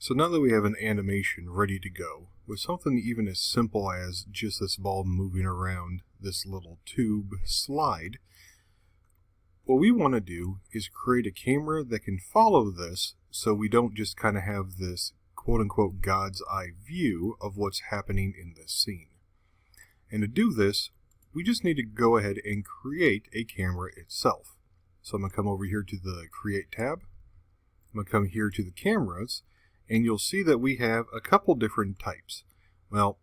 So now that we have an animation ready to go, with something even as simple as just this ball moving around this little tube slide, what we want to do is create a camera that can follow this so we don't just kind of have this quote-unquote God's eye view of what's happening in this scene. And to do this, we just need to go ahead and create a camera itself. So I'm going to come over here to the Create tab. I'm going to come here to the Cameras, and you'll see that we have a couple different types. Well,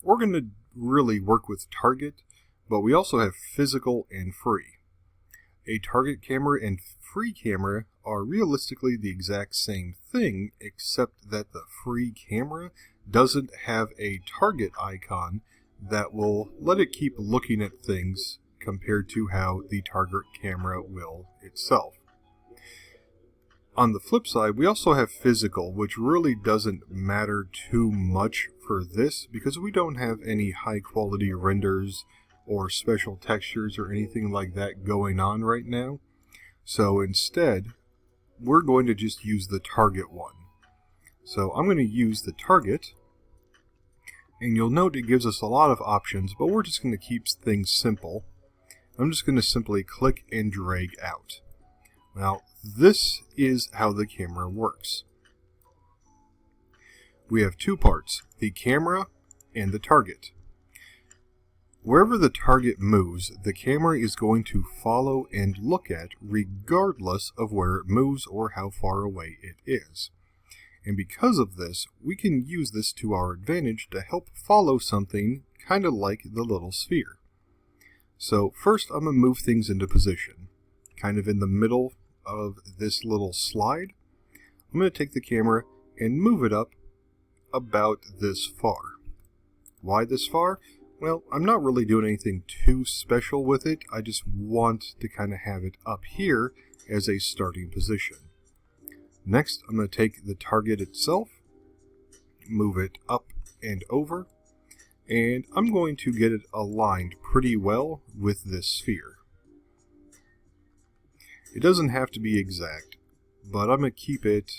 we're going to really work with target, but we also have physical and free. A target camera and free camera are realistically the exact same thing, except that the free camera doesn't have a target icon that will let it keep looking at things compared to how the target camera will itself. On the flip side, we also have physical, which really doesn't matter too much for this because we don't have any high quality renders or special textures or anything like that going on right now. So instead, we're going to just use the target one. So I'm going to use the target, and you'll note it gives us a lot of options, but we're just going to keep things simple. I'm just going to simply click and drag out. Now, this is how the camera works. We have two parts, the camera and the target. Wherever the target moves, the camera is going to follow and look at regardless of where it moves or how far away it is. And because of this, we can use this to our advantage to help follow something kind of like the little sphere. So first I'm going to move things into position, kind of in the middle of this little slide. I'm going to take the camera and move it up about this far. Why this far? Well, I'm not really doing anything too special with it. I just want to kind of have it up here as a starting position. Next, I'm going to take the target itself, move it up and over, and I'm going to get it aligned pretty well with this sphere. It doesn't have to be exact, but I'm going to keep it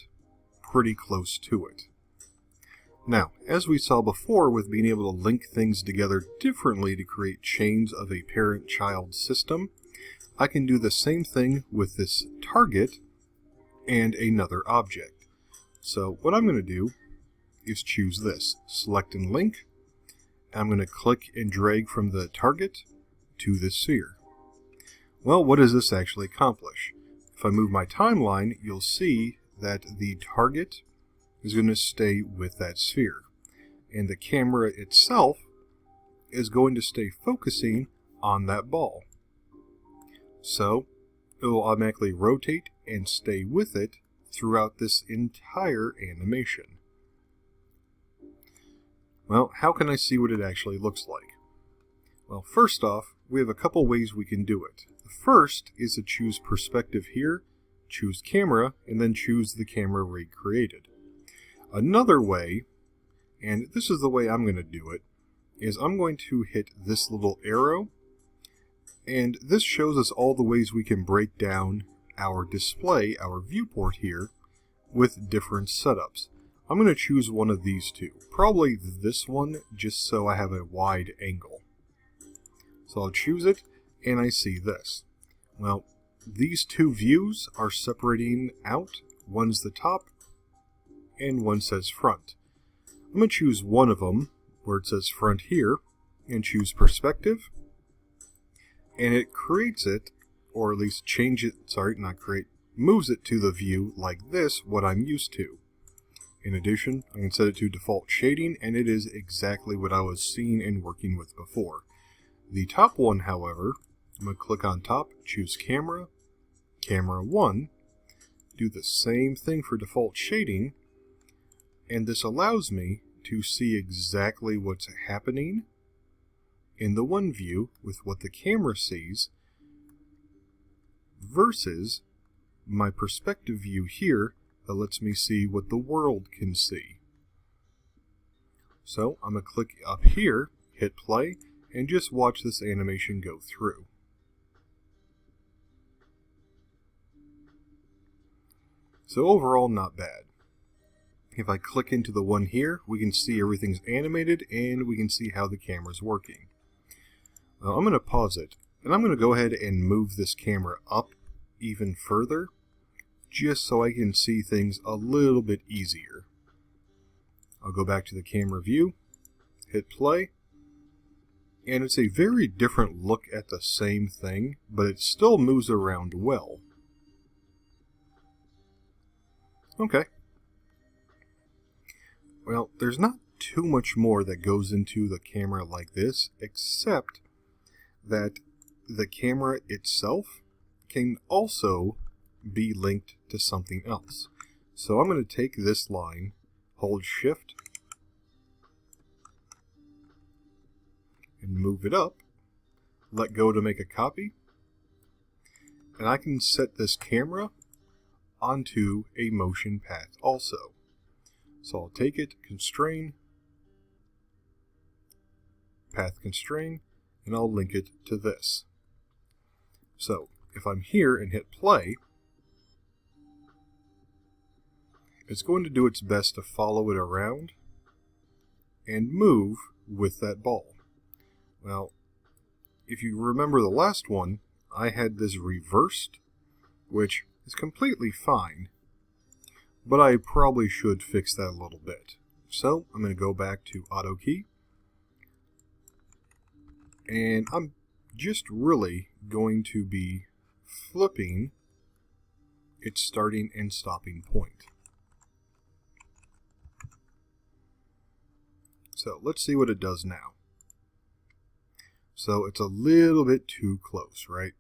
pretty close to it. Now, as we saw before with being able to link things together differently to create chains of a parent-child system, I can do the same thing with this target and another object. So what I'm going to do is choose this, select and link. I'm going to click and drag from the target to the sphere. Well, what does this actually accomplish? If I move my timeline, you'll see that the target is going to stay with that sphere, and the camera itself is going to stay focusing on that ball. So it will automatically rotate and stay with it throughout this entire animation. Well, how can I see what it actually looks like? Well, first off, we have a couple ways we can do it. The first is to choose perspective here, choose camera, and then choose the camera recreated. Another way, and this is the way I'm going to do it, is I'm going to hit this little arrow, and this shows us all the ways we can break down our display, our viewport here, with different setups. I'm going to choose one of these two, probably this one, just so I have a wide angle. So I'll choose it, and I see this. Well, these two views are separating out. One's the top, and one says front. I'm going to choose one of them, where it says front here, and choose perspective. And it creates it, or at least moves it to the view like this, what I'm used to. In addition, I can set it to default shading, and it is exactly what I was seeing and working with before. The top one, however, I'm going to click on top, choose camera, camera 1, do the same thing for default shading, and this allows me to see exactly what's happening in the one view with what the camera sees versus my perspective view here that lets me see what the world can see. So I'm going to click up here, hit play, and just watch this animation go through. So overall, not bad. If I click into the one here, we can see everything's animated and we can see how the camera's working. I'm going to pause it, and I'm going to go ahead and move this camera up even further, just so I can see things a little bit easier. I'll go back to the camera view, hit play, and it's a very different look at the same thing, but it still moves around well. Okay. Well, there's not too much more that goes into the camera like this, except that the camera itself can also be linked to something else. So I'm going to take this line, hold Shift, and move it up, let go to make a copy, and I can set this camera onto a motion path also. So I'll take it, constrain, path constrain, and I'll link it to this. So if I'm here and hit play, it's going to do its best to follow it around and move with that ball. Well, if you remember the last one, I had this reversed, which is completely fine, but I probably should fix that a little bit. So I'm going to go back to Auto Key, and I'm just really going to be flipping its starting and stopping point. So let's see what it does now. So it's a little bit too close, right?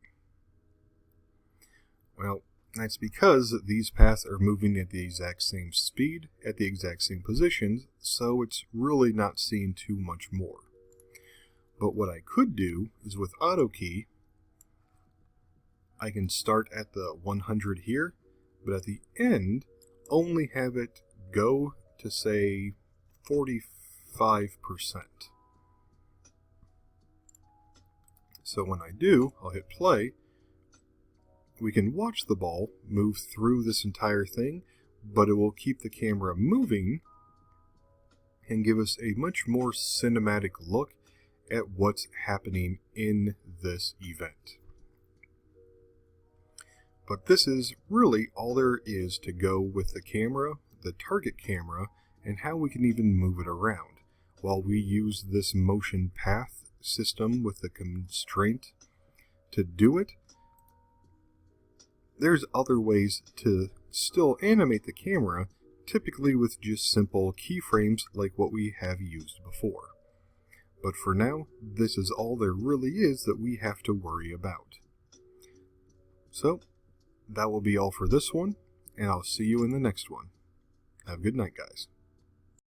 Well, that's because these paths are moving at the exact same speed, at the exact same positions, so it's really not seeing too much more. But what I could do is with Auto Key, I can start at the 100 here, but at the end, only have it go to, say, 45%. So when I do, I'll hit play. We can watch the ball move through this entire thing, but it will keep the camera moving and give us a much more cinematic look at what's happening in this event. But this is really all there is to go with the camera, the target camera, and how we can even move it around. While we use this motion path system with the constraint to do it, there's other ways to still animate the camera, typically with just simple keyframes like what we have used before. But for now, this is all there really is that we have to worry about. So, that will be all for this one, and I'll see you in the next one. Have a good night, guys.